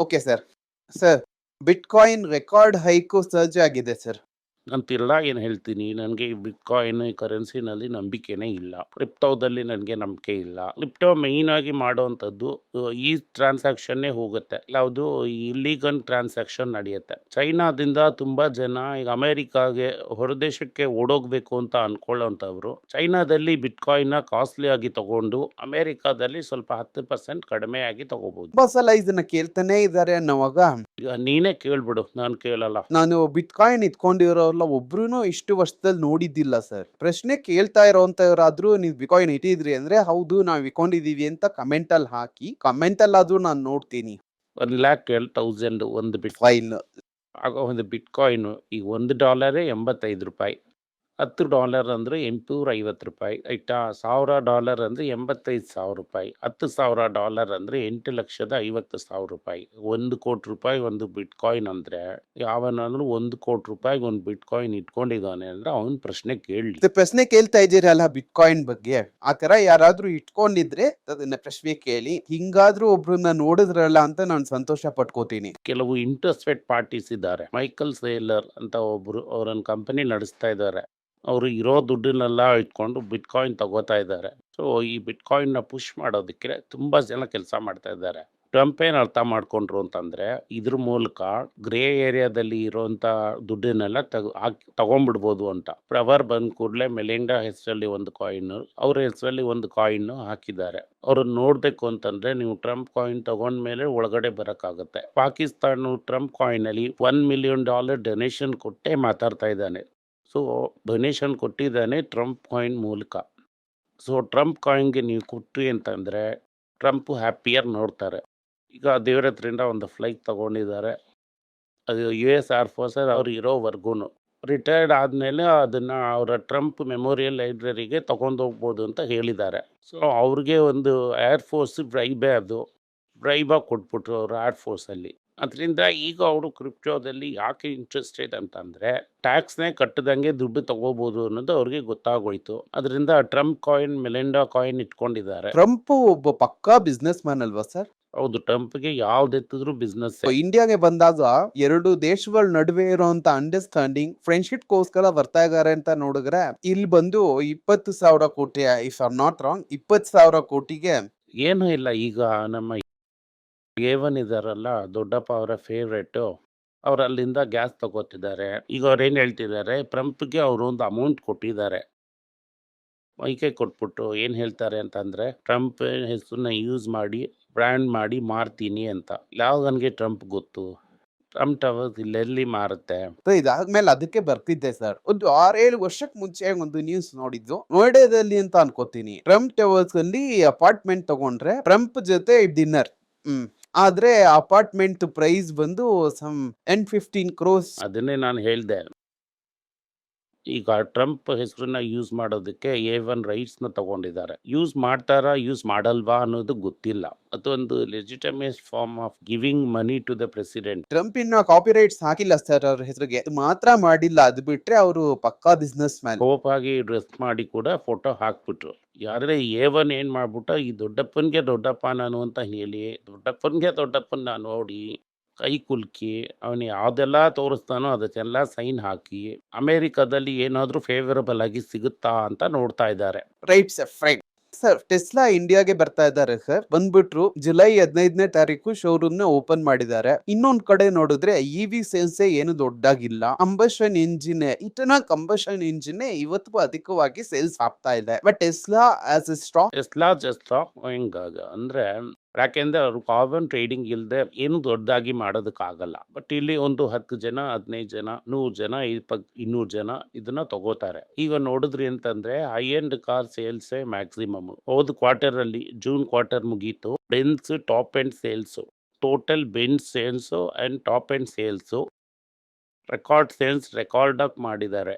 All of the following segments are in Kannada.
Okay sir. Sir, bitcoin record ಹೈಕು ಸರ್ಜ್ ಆಗಿದೆ ಸರ್. ಅಂತಿಲ್ಲ ಏನು ಹೇಳ್ತೀನಿ, ನನಗೆ ಈ ಬಿಟ್‌ಕಾಯಿನ್ ಕರೆನ್ಸಿನಲ್ಲಿ ನಂಬಿಕೆನೇ ಇಲ್ಲ. ಕ್ರಿಪ್ಟೋದಲ್ಲಿ ನನಗೆ ನಂಬಿಕೆ ಇಲ್ಲ. ಕ್ರಿಪ್ಟೋ ಮೇಯ್ನಾಗಿ ಮಾಡೋವಂಥದ್ದು ಈ ಟ್ರಾನ್ಸಾಕ್ಷನ್ನೇ ಹೋಗುತ್ತೆ. ಯಾವುದು ಇಲ್ಲೀಗಲ್ ಟ್ರಾನ್ಸಾಕ್ಷನ್ ನಡೆಯುತ್ತೆ. ಚೈನಾದಿಂದ ತುಂಬ ಜನ ಈಗ ಅಮೇರಿಕಾಗೆ ಹೊರದೇಶಕ್ಕೆ ಓಡೋಗಬೇಕು ಅಂತ ಅಂದ್ಕೊಳ್ಳೋಂಥವ್ರು ಚೈನಾದಲ್ಲಿ ಬಿಟ್‌ಕಾಯಿನ್ನ ಕಾಸ್ಟ್ಲಿ ಆಗಿ ತಗೊಂಡು ಅಮೇರಿಕಾದಲ್ಲಿ ಸ್ವಲ್ಪ 10% ಕಡಿಮೆಯಾಗಿ ತಗೋಬಹುದು. ತುಂಬಾ ಸಲ ಇದನ್ನ ಕೇಳ್ತಾನೆ ಇದ್ದಾರೆ ಅನ್ನೋವಾಗ ಈಗ ನೀನೇ ಕೇಳ್ಬಿಡು, ನಾನು ಕೇಳಲ್ಲ. ನಾನು ಬಿಟ್‌ಕಾಯಿನ್ ಇಟ್ಕೊಂಡಿರೋರೆಲ್ಲ ಒಬ್ರುನು ಇಷ್ಟು ವರ್ಷದಲ್ಲಿ ನೋಡಿದ್ದಿಲ್ಲ ಸರ್. ಪ್ರಶ್ನೆ ಕೇಳ್ತಾ ಇರೋಂಥವ್ರಾದ್ರೂ ನೀವು ಬಿಟ್‌ಕಾಯಿನ್ ಇಟ್ಟಿದ್ರಿ ಅಂದ್ರೆ ಹೌದು ನಾವ್ ಇಟ್ಕೊಂಡಿದೀವಿ ಅಂತ ಕಮೆಂಟ್ ಅಲ್ಲಿ ಹಾಕಿ, ಕಮೆಂಟ್ ಅಲ್ಲಾದ್ರೂ ನಾನು ನೋಡ್ತೀನಿ 1,12,000 ಒಂದು ಫೈಲ್. ಆಗ ಒಂದು ಬಿಟ್‌ಕಾಯಿನು ಈಗ $1 $85, $10 ಅಂದರೆ $850, ಆಯ್ತಾ? $1,000 ಅಂದರೆ $85,000, $10,000 ಅಂದರೆ $8,50,000. ₹1,00,00,000 ಒಂದು ಬಿಟ್‌ಕಾಯಿನ್ ಅಂದರೆ ಯಾವನಾದ್ರೂ ₹1,00,00,000 ಒಂದು ಬಿಟ್‌ಕಾಯಿನ್ ಇಟ್ಕೊಂಡಿದ್ದಾನೆ ಅಂದ್ರೆ ಅವನ ಪ್ರಶ್ನೆ ಕೇಳಲಿ. ಇದು ಪ್ರಶ್ನೆ ಕೇಳ್ತಾ ಇದ್ದೀರಲ್ಲ ಬಿಟ್‌ಕಾಯಿನ್ ಬಗ್ಗೆ, ಆ ತರ ಯಾರಾದ್ರೂ ಇಟ್ಕೊಂಡಿದ್ರೆ ಅದನ್ನ ಪ್ರಶ್ನೆ ಕೇಳಿ. ಹಿಂಗಾದ್ರೂ ಒಬ್ರನ್ನ ನೋಡಿದ್ರಲ್ಲ ಅಂತ ನಾನು ಸಂತೋಷ ಪಟ್ಕೋತೀನಿ. ಕೆಲವು ಇಂಟ್ರೆಸ್ಟೆಡ್ ಪಾರ್ಟೀಸ್ ಇದ್ದಾರೆ. ಮೈಕಲ್ ಸೇಲರ್ ಅಂತ ಒಬ್ರು ಅವರೊಂದು ಕಂಪನಿ ನಡೆಸ್ತಾ ಇದ್ದಾರೆ. ಅವರು ಇರೋ ದುಡ್ಡನ್ನೆಲ್ಲ ಇಟ್ಕೊಂಡು ಬಿಟ್‌ಕಾಯಿನ್ ತಗೋತಾ ಇದ್ದಾರೆ. ಸೊ ಈ ಬಿಟ್‌ಕಾಯಿನ್ನ ಪುಷ್ ಮಾಡೋದಕ್ಕೆ ತುಂಬ ಜನ ಕೆಲಸ ಮಾಡ್ತಾ ಇದ್ದಾರೆ. ಟ್ರಂಪ್ ಏನು ಅರ್ಥ ಮಾಡ್ಕೊಂಡ್ರು ಅಂತಂದರೆ ಇದ್ರ ಮೂಲಕ ಗ್ರೇ ಏರಿಯಾದಲ್ಲಿ ಇರೋಂಥ ದುಡ್ಡನ್ನೆಲ್ಲ ತಗೊಂಡ್ಬಿಡ್ಬೋದು ಅಂತ. ಪ್ರವರ್ ಬಂದ ಕೂಡಲೇ ಮೆಲಿಂಡಾ ಹೆಸರಲ್ಲಿ ಒಂದು ಕಾಯಿನ್, ಅವ್ರ ಹೆಸರಲ್ಲಿ ಒಂದು ಕಾಯಿನ್ ಹಾಕಿದ್ದಾರೆ. ಅವ್ರನ್ನ ನೋಡಬೇಕು ಅಂತಂದರೆ ನೀವು ಟ್ರಂಪ್ ಕಾಯಿನ್ ತಗೊಂಡ್ಮೇಲೆ ಒಳಗಡೆ ಬರೋಕ್ಕಾಗುತ್ತೆ. ಪಾಕಿಸ್ತಾನ ಟ್ರಂಪ್ ಕಾಯಿನಲ್ಲಿ $1 million ಡೊನೇಷನ್ ಕೊಟ್ಟೇ ಮಾತಾಡ್ತಾ ಇದ್ದಾನೆ. ಸೊ ಡೊನೇಷನ್ ಕೊಟ್ಟಿದ್ದಾನೆ ಟ್ರಂಪ್ ಕಾಯಿನ್ ಮೂಲಕ. ಸೊ ಟ್ರಂಪ್ ಕಾಯಿನ್ಗೆ ನೀವು ಕೊಟ್ರಿ ಅಂತಂದರೆ ಟ್ರಂಪ್ ಹ್ಯಾಪಿಯರ್ ನೋಡ್ತಾರೆ. ಈಗ ದೇವ್ರ ಹತ್ರಿಂದ ಒಂದು ಫ್ಲೈಟ್ ತಗೊಂಡಿದ್ದಾರೆ. ಅದು US ಏರ್ ಫೋರ್ಸ್ ಅವ್ರು ಇರೋವರೆಗೂ ರಿಟೈರ್ಡ್ ಆದಮೇಲೆ ಅದನ್ನು ಅವರ ಟ್ರಂಪ್ ಮೆಮೋರಿಯಲ್ ಲೈಬ್ರರಿಗೆ ತಗೊಂಡೋಗ್ಬೋದು ಅಂತ ಹೇಳಿದ್ದಾರೆ. ಸೊ ಅವ್ರಿಗೆ ಒಂದು ಏರ್ ಫೋರ್ಸ್ ಬ್ರೈಬಾಗಿ ಕೊಟ್ಬಿಟ್ರು ಅವರು ಏರ್ ಫೋರ್ಸಲ್ಲಿ. ಅದರಿಂದ ಈಗ ಅವರು ಕ್ರಿಪ್ಟೋದಲ್ಲಿ ಯಾಕೆ ಇಂಟ್ರೆಸ್ಟೆಡ್ ಅಂತಂದರೆ ಟ್ಯಾಕ್ಸ್ನೇ ಕಟ್ಟದಂಗೆ ದುಡ್ಡು ತಗೋಬೋದು ಅನ್ನೋದು ಅವ್ರಿಗೆ ಗೊತ್ತಾಗೋಯ್ತು. ಅದರಿಂದ ಟ್ರಂಪ್ ಕಾಯಿನ್, ಮೆಲಿಂಡಾ ಕಾಯಿನ್ ಇಟ್ಕೊಂಡಿದ್ದಾರೆ. ಟ್ರಂಪ್ ಒಬ್ಬ ಪಕ್ಕಾ ಬಿಸ್ನೆಸ್ ಮ್ಯಾನ್ ಅಲ್ವಾ ಸರ್? ಹೌದು, ಟ್ರಂಪ್ಗೆ ಯಾವ್ದೆತ್ತಿದ್ರು ಬಿಸ್ನೆಸ್. ಇಂಡಿಯಾಗೆ ಬಂದಾಗ ಎರಡು ದೇಶಗಳ ನಡುವೆ ಇರುವಂತ ಅಂಡರ್ಸ್ಟ್ಯಾಂಡಿಂಗ್ ಫ್ರೆಂಡ್ಶಿಪ್ಗೋಸ್ಕರ ಬರ್ತಾ ಇದಾರೆ ಅಂತ ನೋಡಿದ್ರೆ ಇಲ್ಲಿ ಬಂದು 20,000 ಕೋಟಿ, ಇಫ್ ಐ ನಾಟ್ ರಾಂಗ್, 20,000 ಕೋಟಿಗೆ ಏನೂ ಇಲ್ಲ. ಈಗ ನಮ್ಮ A1 ಇದಾರಲ್ಲ ದೊಡ್ಡಪ್ಪ ಅವರ ಫೇವ್ರೇಟು, ಅವ್ರು ಅಲ್ಲಿಂದ ಗ್ಯಾಸ್ ತಗೋತಿದ್ದಾರೆ. ಈಗ ಅವ್ರೇನು ಹೇಳ್ತಿದ್ದಾರೆ, ಟ್ರಂಪ್ಗೆ ಅವರು ಒಂದು ಅಮೌಂಟ್ ಕೊಟ್ಟಿದ್ದಾರೆ. ಮೈಕೆ ಕೊಟ್ಬಿಟ್ಟು ಏನು ಹೇಳ್ತಾರೆ ಅಂತಂದರೆ ಟ್ರಂಪ್ ಹೆಸರನ್ನ ಯೂಸ್ ಮಾಡಿ ಬ್ರ್ಯಾಂಡ್ ಮಾಡಿ ಮಾರ್ತೀನಿ ಅಂತ. ಯಾವ ನನಗೆ ಟ್ರಂಪ್ ಗೊತ್ತು? ಟ್ರಂಪ್ ಟವರ್ಸ್ ಇಲ್ಲೆಲ್ಲಿ ಮಾರುತ್ತೆ? ಇದಾದ್ಮೇಲೆ ಅದಕ್ಕೆ ಬರ್ತಿದ್ದೆ ಸರ್. ಒಂದು 6-7 ವರ್ಷಕ್ಕೆ ಮುಂಚೆ ಒಂದು ನ್ಯೂಸ್ ನೋಡಿದ್ದು ನೋಯ್ಡಾದಲ್ಲಿ ಅಂತ ಅನ್ಕೋತೀನಿ. ಟ್ರಂಪ್ ಟವರ್ಸ್ ಅಲ್ಲಿ ಅಪಾರ್ಟ್ಮೆಂಟ್ ತಗೊಂಡ್ರೆ ಟ್ರಂಪ್ ಜೊತೆ ಡಿನ್ನರ್. ಆದ್ರೆ ಅಪಾರ್ಟ್ಮೆಂಟ್ ಪ್ರೈಸ್ ಬಂದು ಸಮ್ 10-15 crores. ಅದನ್ನೇ ನಾನು ಹೇಳ್ದೆ. ಈಗ ಟ್ರಂಪ್ ಹೆಸರನ್ನ ಯೂಸ್ ಮಾಡೋದಕ್ಕೆ A1 ರೈಟ್ಸ್ನ ತಗೊಂಡಿದ್ದಾರೆ. ಯೂಸ್ ಮಾಡ್ತಾರಾ ಯೂಸ್ ಮಾಡಲ್ವಾ ಅನ್ನೋದು ಗೊತ್ತಿಲ್ಲ. ಅದೊಂದು legitimate form of giving money to the president. Trump ಇನ್ನ ಕಾಪಿರೈಟ್ಸ್ ಹಾಕಿಲ್ಲ ಸರ್ ಅವ್ರ ಹೆಸರಿಗೆ, ಮಾತ್ರ ಮಾಡಿಲ್ಲ. ಅದು ಬಿಟ್ರೆ ಅವರು ಪಕ್ಕಾ ಬಿಸ್ನೆಸ್ ಮ್ಯಾನ್. ಹೋಪ್ ಆಗಿ ಡ್ರೆಸ್ ಮಾಡಿ ಕೂಡ ಫೋಟೋ ಹಾಕ್ಬಿಟ್ರು. ಯಾರೇ A1 ಏನು ಮಾಡ್ಬಿಟ್ಟ, ಈ ದೊಡ್ಡಪ್ಪನಿಗೆ ದೊಡ್ಡಪ್ಪ ನಾನು ಅಂತ ಹೇಳಿ ದೊಡ್ಡಪ್ಪನ ನಾನು ನೋಡಿ ಕೈ ಕುಲ್ಕಿ ಅವನು ಯಾವುದೆಲ್ಲ ತೋರಿಸ್ತಾನೋ ಅದಕ್ಕೆಲ್ಲ ಸೈನ್ ಹಾಕಿ ಅಮೇರಿಕಾದಲ್ಲಿ ಏನಾದರೂ ಫೇವರಬಲ್ ಆಗಿ ಸಿಗುತ್ತಾ ಅಂತ ನೋಡ್ತಾ ಇದ್ದಾರೆ. Right sir, right sir. Tesla ಇಂಡಿಯಾಗೆ ಬರ್ತಾ ಇದ್ದಾರೆ ಸರ್. ಬಂದ್ಬಿಟ್ರು ಜುಲೈ 15ನೇ ತಾರೀಕು ಶೋರೂಮ್ ನ ಓಪನ್ ಮಾಡಿದ್ದಾರೆ. ಇನ್ನೊಂದ್ ಕಡೆ ನೋಡಿದ್ರೆ EV ಸೇಲ್ಸ್ ಏನು ದೊಡ್ಡಾಗಿಲ್ಲ. Combustion engine, internal combustion engine ಇವತ್ತು ಅಧಿಕವಾಗಿ ಸೇಲ್ಸ್ ಆಗ್ತಾ ಇದೆ. But Tesla as a stock ಅಂದ್ರೆ ಯಾಕೆಂದ್ರೆ ಅವರು ಕಾರ್ಬನ್ ಟ್ರೇಡಿಂಗ್ ಇಲ್ಲದೆ ಏನು ದೊಡ್ಡದಾಗಿ ಮಾಡೋದಕ್ಕಾಗಲ್ಲ. ಬಟ್ ಇಲ್ಲಿ ಒಂದು 10 ಜನ, 15 ಜನ, 100 ಜನ, 200 ಜನ ಇದನ್ನ ತಗೋತಾರೆ. ಈಗ ನೋಡಿದ್ರಿ ಅಂತಂದ್ರೆ high end car sales maximum ಹೋದ ಕ್ವಾರ್ಟರ್ ಅಲ್ಲಿ, ಜೂನ್ ಕ್ವಾರ್ಟರ್ ಮುಗೀತು. Benz top end sales, total Benz sales and top end sales record ಆಗಿ ಮಾಡಿದ್ದಾರೆ.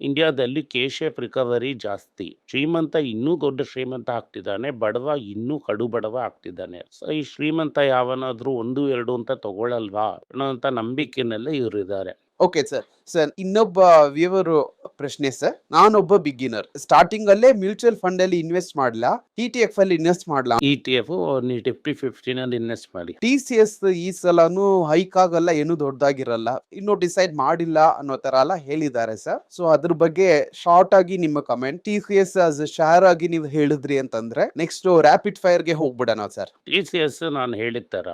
ಇಂಡಿಯಾದಲ್ಲಿ ಕೆ-ಶೇಪ್ ರಿಕವರಿ ಜಾಸ್ತಿ. ಶ್ರೀಮಂತ ಇನ್ನೂ ದೊಡ್ಡ ಶ್ರೀಮಂತ ಆಗ್ತಿದ್ದಾನೆ, ಬಡವ ಇನ್ನೂ ಕಡು ಬಡವ ಆಗ್ತಿದ್ದಾನೆ. ಸೊ ಈ ಶ್ರೀಮಂತ ಯಾವನಾದ್ರೂ 1-2 ಅಂತ ತಗೊಳ್ಳಲ್ವಾ ಅನ್ನೋಂಥ ನಂಬಿಕೆನಲ್ಲೇ ಇವರಿದ್ದಾರೆ. Okay sir. ಸರ್ ಇನ್ನೊಬ್ಬ ವ್ಯೂವರು ಪ್ರಶ್ನೆ ಸರ್. ನಾನೊಬ್ಬ ಬಿಗಿನರ್. ಸ್ಟಾರ್ಟಿಂಗ್ ಅಲ್ಲೇ ಮ್ಯೂಚುವಲ್ ಫಂಡ್ ಅಲ್ಲಿ ಇನ್ವೆಸ್ಟ್ ಮಾಡ್ಲಾ? ಟಿಟಿಎಫ್ ಅಲ್ಲಿ ಇನ್ವೆಸ್ಟ್ ಮಾಡ್ಲಾ? ETF ನಿಫ್ಟಿ 15 ಅಲ್ಲಿ ಇನ್ವೆಸ್ಟ್ ಮಾಡಿ. ಟಿಸಿಎಸ್ ಈ ಸಲಾನು ಹೈಕ್ ಆಗಲ್ಲ, ಏನು ದೊಡ್ಡದಾಗಿರಲ್ಲ, ಇನ್ನು ಡಿಸೈಡ್ ಮಾಡಿಲ್ಲ ಅನ್ನೋ ತರ ಎಲ್ಲ ಹೇಳಿದ್ದಾರೆ ಸರ್. ಸೊ ಅದ್ರ ಬಗ್ಗೆ ಶಾರ್ಟ್ ಆಗಿ ನಿಮ್ಮ ಕಮೆಂಟ್. ಟಿಸಿಎಸ್ ಆಸ್ ಶೇರ್ ಆಗಿ ನೀವು ಹೇಳಿದ್ರಿ ಅಂತಂದ್ರೆ ನೆಕ್ಸ್ಟ್ ರ್ಯಾಪಿಡ್ ಫೈರ್ ಗೆ ಹೋಗ್ಬಿಡೋಣ ಸರ್. TCS ನಾನು ಹೇಳಿದ ಥರ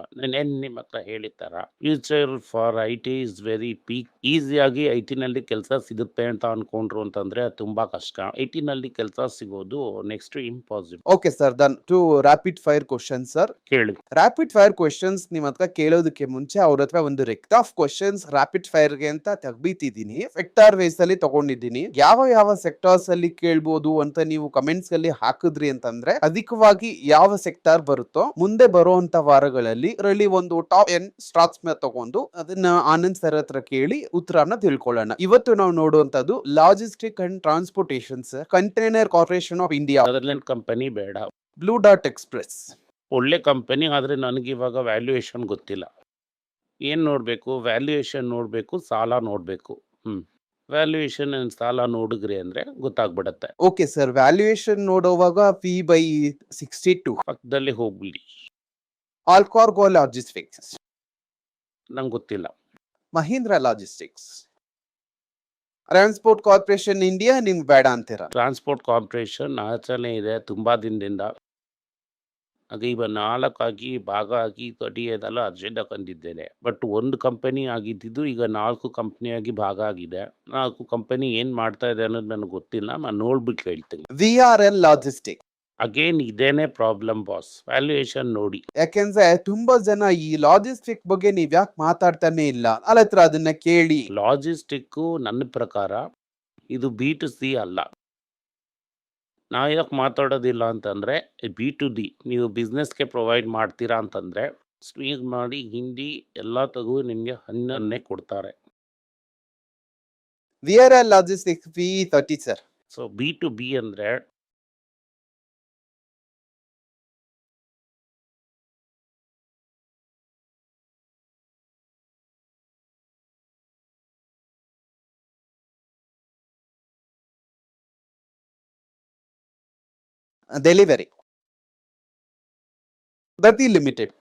ನಿಮ್ಮ ಹತ್ರ ಹೇಳಿದ ಥರ future for IT is very peak. ಈಸಿಯಾಗಿ IT ನಲ್ಲಿ ಕೆಲಸ ಸಿಗುತ್ತೆ ಅಂತ ಅನ್ಕೊಂಡ್ರು ಅಂತಂದ್ರೆ ಅದು ತುಂಬಾ ಕಷ್ಟ. IT ನಲ್ಲಿ ಕೆಲಸ ಸಿಗೋದು next impossible. Okay sir, done to rapid fire question sir. ಕೇಳಿ. ರ್ಯಾಪಿಡ್ ಫೈರ್ ಕ್ವಶನ್ಸ್ ನಿಮ್ ಹತ್ರ ಕೇಳೋದಕ್ಕೆ ಮುಂಚೆ ಅವ್ರ ಹತ್ರ ಒಂದು ರೆಕ್ಟ್ ಆಫ್ ಕ್ವಶನ್ಸ್ ರ್ಯಾಪಿಡ್ ಫೈರ್ ಗೆ ಅಂತ ತೆಗ್ಬಿಟ್ಟಿದೀನಿ. ಸೆಕ್ಟಾರ್ ವೈಸ್ ಅಲ್ಲಿ ತಗೊಂಡಿದ್ದೀನಿ. ಯಾವ ಸೆಕ್ಟಾರ್ಸ್ ಅಲ್ಲಿ ಕೇಳ್ಬೋದು ಅಂತ ನೀವು ಕಮೆಂಟ್ಸ್ ಅಲ್ಲಿ ಹಾಕಿದ್ರಿ ಅಂತಂದ್ರೆ ಅಧಿಕವಾಗಿ ಯಾವ ಸೆಕ್ಟಾರ್ ಬರುತ್ತೋ ಮುಂದೆ ಬರುವಂತ ವಾರಗಳಲ್ಲಿ ಅದರಲ್ಲಿ ಒಂದು ಟಾಪ್ 10 ಸ್ಟಾಕ್ಸ್ ಮೇಲೆ ತಗೊಂಡು ಅದನ್ನ ಆನಂದ್ ಸರ್ ಹತ್ರ ಕೇಳಿ ಉತ್ತರನ ತಿಳ್ಕೊಳ್ಳೋಣ. ಇವತ್ತು ನಾವು ನೋಡುವಂತದ್ದು logistic and transportation Container Corporation of India, ಅದರ್ಲೆಂಡ್ ಕಂಪನಿ ಬೇಡ. Blue Dart Express. ಒಳ್ಳೆ ಕಂಪನಿ, ಆದರೆ ನನಗಿವಾಗ ವ್ಯಾಲ್ಯೂಯೇಷನ್ ಗೊತ್ತಿಲ್ಲ. ಏನು ನೋಡಬೇಕು? ವ್ಯಾಲ್ಯೂಯೇಷನ್ ನೋಡಬೇಕು, ಸಾಲ ನೋಡಬೇಕು. ವ್ಯಾಲ್ಯೂಯೇಷನ್ ಅಂಡ್ ಸಾಲ ನೋಡಿದ್ರಿ ಅಂದರೆ ಗೊತ್ತಾಗ್ಬಿಡತ್ತೆ. ಓಕೆ ಸರ್, ವ್ಯಾಲ್ಯೂಯೇಷನ್ ನೋಡುವಾಗ P/62. ಪಕ್ಕದಲ್ಲಿ ಹೋಗ್ಬಿಡಿ. ಆಲ್ಕಾರ್ಗೋ ಲಾಜಿಸ್ಟಿಕ್ಸ್, ನಂಗೆ ಗೊತ್ತಿಲ್ಲ. Mahindra logistics, transport corporation India ನಿಮ್ಗೆ ಬೇಡ ಅಂತೀರಾ? ಟ್ರಾನ್ಸ್ಪೋರ್ಟ್ ಕಾರ್ಪೊರೇಷನ್ ಆಚರಣೆ ಇದೆ ತುಂಬ ದಿನದಿಂದ. ಅದು ಈಗ 4 ಆಗಿ ಭಾಗ ಆಗಿ ಕಡಿಯೋದೆಲ್ಲ ಅಜೆಂಡಾ ತಂದಿದ್ದೇನೆ. ಬಟ್ ಒಂದು ಕಂಪನಿ ಆಗಿದ್ದಿದ್ದು ಈಗ 4 ಕಂಪನಿಯಾಗಿ ಭಾಗ ಆಗಿದೆ. 4 ಕಂಪನಿ ಏನು ಮಾಡ್ತಾ ಇದೆ ಅನ್ನೋದು ನನಗೆ ಗೊತ್ತಿಲ್ಲ. ನಾನು ನೋಡ್ಬಿಟ್ಟು ಹೇಳ್ತೀನಿ. VRL logistic. ಅಗೇನ್ ಇದೇನೇ ಪ್ರಾಬ್ಲಮ್ ಬಾಸ್, ವ್ಯಾಲ್ಯೂಯೇಷನ್ ನೋಡಿ. ಯಾಕೆಂದ್ರೆ ತುಂಬಾ ಜನ ಈ ಲಾಜಿಸ್ಟಿಕ್ ಬಗ್ಗೆ ನೀವ್ ಯಾಕೆ ಮಾತಾಡ್ತಾನೆ ಇಲ್ಲ, ಅಲ್ಲ ಹತ್ರ ಅದನ್ನ ಕೇಳಿ. ಲಾಜಿಸ್ಟಿಕ್ಕು ನನ್ನ ಪ್ರಕಾರ ಇದು B2C ಅಲ್ಲ. ನಾವು ಯಾಕೆ ಮಾತಾಡೋದಿಲ್ಲ ಅಂತಂದರೆ B2D. ನೀವು ಬಿಸ್ನೆಸ್ಗೆ ಪ್ರೊವೈಡ್ ಮಾಡ್ತೀರಾ ಅಂತಂದರೆ ಸ್ಪೀಕ್ ಮಾಡಿ ಹಿಂದಿ ಎಲ್ಲ ತೆಗೆದು ನಿಮಗೆ ಹಣ್ಣನ್ನೇ ಕೊಡ್ತಾರೆ. VRL logistics P30 sir. So B2B ಅಂದರೆ ಡೆಲಿವರಿ ದತಿ limited.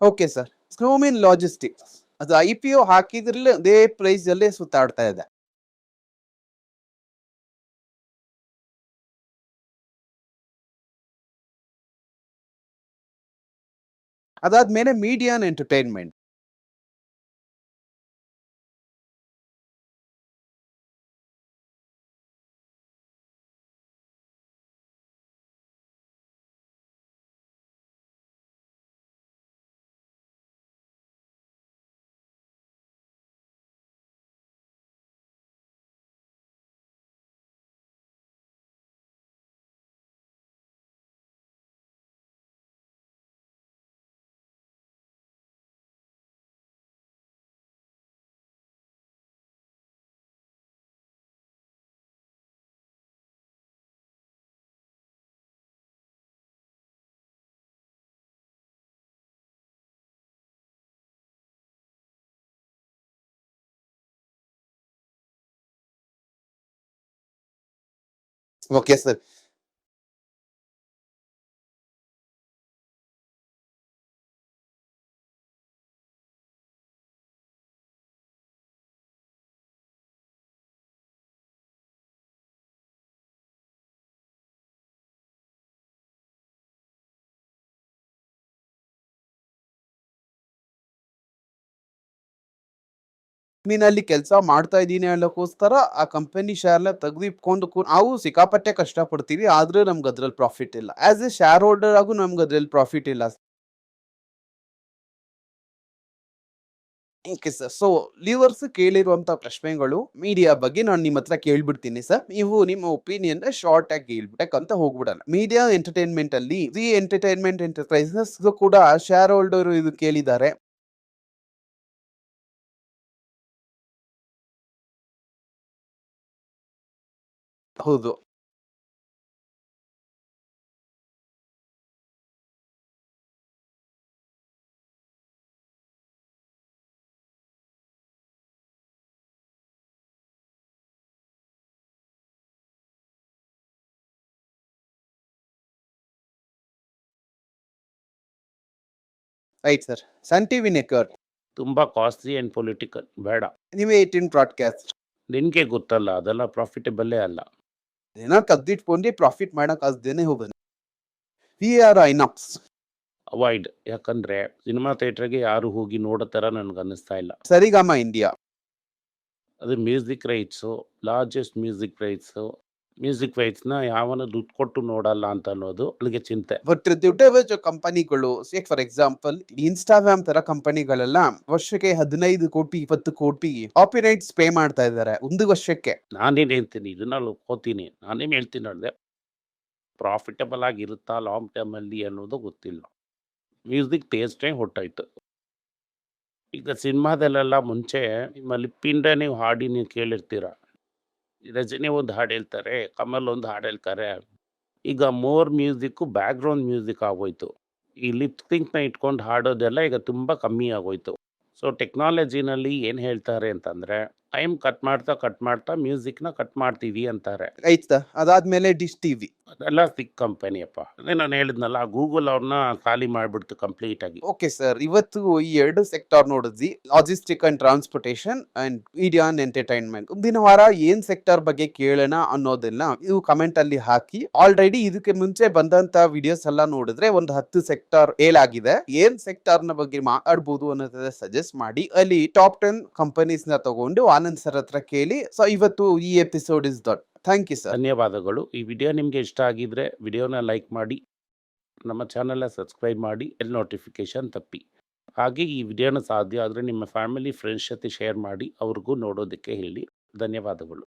Okay sir, Snowman logistics ಅದು IPO ಹಾಕಿದ್ರಲ್ಲೇ ಅದೇ ಪ್ರೈಸ್ ಅಲ್ಲೇ ಸುತ್ತಾಡ್ತಾ ಇದೆ. ಅದಾದ್ಮೇಲೆ ಮೀಡಿಯಾನ್ ಎಂಟರ್ಟೈನ್ಮೆಂಟ್, ಓಕೆ ಸರ್. ಕಂಪನಿನಲ್ಲಿ ಕೆಲಸ ಮಾಡ್ತಾ ಇದ್ದೀನಿ ಅನ್ನೋಕ್ಕೋಸ್ಕರ ಆ ಕಂಪನಿ ಶೇರ್ನ ತೆಗೆದಿಟ್ಕೊಂಡು ನಾವು ಸಿಕ್ಕಾಪಟ್ಟೆ ಕಷ್ಟ ಪಡ್ತೀವಿ, ಆದ್ರೆ ನಮ್ಗೆ ಅದ್ರಲ್ಲಿ ಪ್ರಾಫಿಟ್ ಇಲ್ಲ. ಆಸ್ ಎ ಶೇರ್ ಹೋಲ್ಡರ್ ಆಗು ನಮ್ಗೆ ಅದ್ರಲ್ಲಿ ಪ್ರಾಫಿಟ್ ಇಲ್ಲ. ಓಕೆ ಸರ್, ಸೊ ಲೀವರ್ಸ್ ಕೇಳಿರುವಂತ ಪ್ರಶ್ನೆಗಳು ಮೀಡಿಯಾ ಬಗ್ಗೆ ನಾನು ನಿಮ್ಮ ಹತ್ರ ಕೇಳ್ಬಿಡ್ತೀನಿ ಸರ್. ನೀವು ನಿಮ್ಮ ಒಪಿನಿಯನ್ ಶಾರ್ಟ್ ಆಗಿ ಹೇಳ್ಬಿಟ್ಟಂತ ಹೋಗ್ಬಿಡೋಣ. ಮೀಡಿಯಾ ಎಂಟರ್ಟೈನ್ಮೆಂಟ್ ಅಲ್ಲಿ ಜಿ ಎಂಟರ್ಟೈನ್ಮೆಂಟ್ ಎಂಟರ್ಪ್ರೈಸಸ್ ಕೂಡ ಶೇರ್ ಹೋಲ್ಡರ್ ಇದು ಕೇಳಿದ್ದಾರೆ. ಹೌದು. Right sir. Sun TV network, ತುಂಬಾ ಕಾಸ್ಟ್ಲಿ ಅಂಡ್ ಪೊಲಿಟಿಕಲ್ ಬೇಡ. ನೀವೇ 18 ಬ್ರಾಡ್ಕಾಸ್ಟ್ ನಿನ್ಗೆ ಗೊತ್ತಲ್ಲ, ಅದೆಲ್ಲ ಪ್ರಾಫಿಟಬಲ್ಲೇ ಅಲ್ಲ. ಏನೋ ತೆಗ್ದಿಟ್ಕೊಂಡು ಪ್ರಾಫಿಟ್ ಮಾಡಕ್ ಆಗ್ದೇನೆ ಹೋಗೋದು. We are INOX. ಅವಾಯ್ಡ್, ಯಾಕಂದ್ರೆ ಸಿನಿಮಾ ಥಿಯೇಟರ್ಗೆ ಯಾರು ಹೋಗಿ ನೋಡೋ ಥರ ನನಗೆ ಅನ್ನಿಸ್ತಾ ಇಲ್ಲ. ಸರಿಗಮ ಇಂಡಿಯಾ. ಅದು ಮ್ಯೂಸಿಕ್ ರೈಟ್ಸು, ಲಾರ್ಜೆಸ್ಟ್ ಮ್ಯೂಸಿಕ್ ರೈಟ್ಸ್ನ ಯಾವನ ದುಡ್ಡು ಕೊಟ್ಟು ನೋಡಲ್ಲ ಅಂತ ಅನ್ನೋದು ಅಲ್ಲಿಗೆ ಚಿಂತೆ. ಬಟ್ ದೊಡ್ಡ ಕಂಪನಿಗಳು, ಫಾರ್ ಎಕ್ಸಾಂಪಲ್ ಇನ್ಸ್ಟಾಗ್ರಾಮ್ ತರ ಕಂಪನಿಗಳೆಲ್ಲ ವರ್ಷಕ್ಕೆ 15 ಕೋಟಿ 20 ಕೋಟಿ ಕಾಪಿರೈಟ್ಸ್ ಪೇ ಮಾಡ್ತಾ ಇದ್ದಾರೆ ಒಂದು ವರ್ಷಕ್ಕೆ. ನಾನೇನು ಹೇಳ್ತೀನಿ, ಇದನ್ನ ಒಪ್ಕೋತೀನಿ, ನಾನೇನು ಹೇಳ್ತೀನಿ ಅಂದರೆ ಪ್ರಾಫಿಟಬಲ್ ಆಗಿರುತ್ತಾ ಲಾಂಗ್ ಟರ್ಮಲ್ಲಿ ಅನ್ನೋದು ಗೊತ್ತಿಲ್ಲ. ಮ್ಯೂಸಿಕ್ ಟೇಸ್ಟೇ ಹೊಟ್ಟಾಯ್ತು. ಈಗ ಸಿನಿಮಾದಲ್ಲೆಲ್ಲ ಮುಂಚೆ ನಿಮ್ಮ ಲಿಪ್ಪಿಂದ ನೀವು ಹಾಡಿ ನೀವು ಕೇಳಿರ್ತೀರ. ರಜನಿ ಒಂದು ಹಾಡು ಹೇಳ್ತಾರೆ, ಕಮಲ್ ಒಂದು ಹಾಡು ಹೇಳ್ತಾರೆ. ಈಗ ಮೋರ್ ಮ್ಯೂಸಿಕ್ಕು ಬ್ಯಾಕ್ಗ್ರೌಂಡ್ ಮ್ಯೂಸಿಕ್ ಆಗೋಯ್ತು. ಈ ಲಿಪ್ ಸಿಂಕ್ನ ಇಟ್ಕೊಂಡು ಹಾಡೋದೆಲ್ಲ ಈಗ ತುಂಬ ಕಮ್ಮಿ ಆಗೋಯ್ತು. ಸೊ ಟೆಕ್ನಾಲಜಿನಲ್ಲಿ ಏನು ಹೇಳ್ತಾರೆ ಅಂತಂದರೆ, ಟೈಮ್ ಕಟ್ ಮಾಡ್ತಾ ಮ್ಯೂಸಿಕ್ನ ಕಟ್ ಮಾಡ್ತೀವಿ ಅಂತಾರೆ. ಆಯ್ತಾ, ಅದಾದ್ಮೇಲೆ ಡಿಶ್ ಟಿವಿ. ಅದೆಲ್ಲ ಸಿಕ್ ಕಂಪನಿಯಪ್ಪ. ಅದೇ ನಾನು ಹೇಳಿದ್ನಲ್ಲ, ಗೂಗಲ್ ಅವ್ರನ್ನ ಖಾಲಿ ಮಾಡಿಬಿಡ್ತು ಕಂಪ್ಲೀಟ್ ಆಗಿ. ಓಕೆ ಸರ್, ಇವತ್ತು ಈ 2 ಸೆಕ್ಟಾರ್ ನೋಡಿದ್ವಿ, logistic and transportation and media and entertainment. ಮುಂದಿನ ವಾರ ಏನ್ ಸೆಕ್ಟಾರ್ ಬಗ್ಗೆ ಕೇಳೋಣ ಅನ್ನೋದನ್ನ ನೀವು ಕಮೆಂಟ್ ಅಲ್ಲಿ ಹಾಕಿ. ಆಲ್ರೆಡಿ ಇದಕ್ಕೆ ಮುಂಚೆ ಬಂದಂತ ವಿಡಿಯೋಸ್ ಎಲ್ಲ ನೋಡಿದ್ರೆ ಒಂದು 10 ಸೆಕ್ಟಾರ್ ಹೇಳಾಗಿದೆ. ಏನ್ ಸೆಕ್ಟಾರ್ ನ ಬಗ್ಗೆ ಮಾತಾಡ್ಬೋದು ಅನ್ನೋದನ್ನ ಸಜೆಸ್ಟ್ ಮಾಡಿ. ಅಲ್ಲಿ ಟಾಪ್ 10 ಕಂಪನೀಸ್ ನ ತಗೊಂಡು ಆನಂದ್ ಸರ್ ಹತ್ರ ಕೇಳಿ. ಸೊ ಇವತ್ತು ಈ episode is that. Thank you sir. ಧನ್ಯವಾದಗಳು. ಈ ವಿಡಿಯೋ ನಿಮಗೆ ಇಷ್ಟ ಆಗಿದ್ರೆ ವಿಡಿಯೋನ ಲೈಕ್ ಮಾಡಿ, ನಮ್ಮ ಚಾನಲ್ನ ಸಬ್ಸ್ಕ್ರೈಬ್ ಮಾಡಿ, ನೋಟಿಫಿಕೇಶನ್ ತಪ್ಪಿ. ಹಾಗೆ ಈ ವಿಡಿಯೋನ ಸಾಧ್ಯ ಆದರೆ ನಿಮ್ಮ ಫ್ಯಾಮಿಲಿ ಫ್ರೆಂಡ್ಸ್ ಜೊತೆ ಶೇರ್ ಮಾಡಿ, ಅವ್ರಿಗೂ ನೋಡೋದಕ್ಕೆ ಹೇಳಿ. ಧನ್ಯವಾದಗಳು.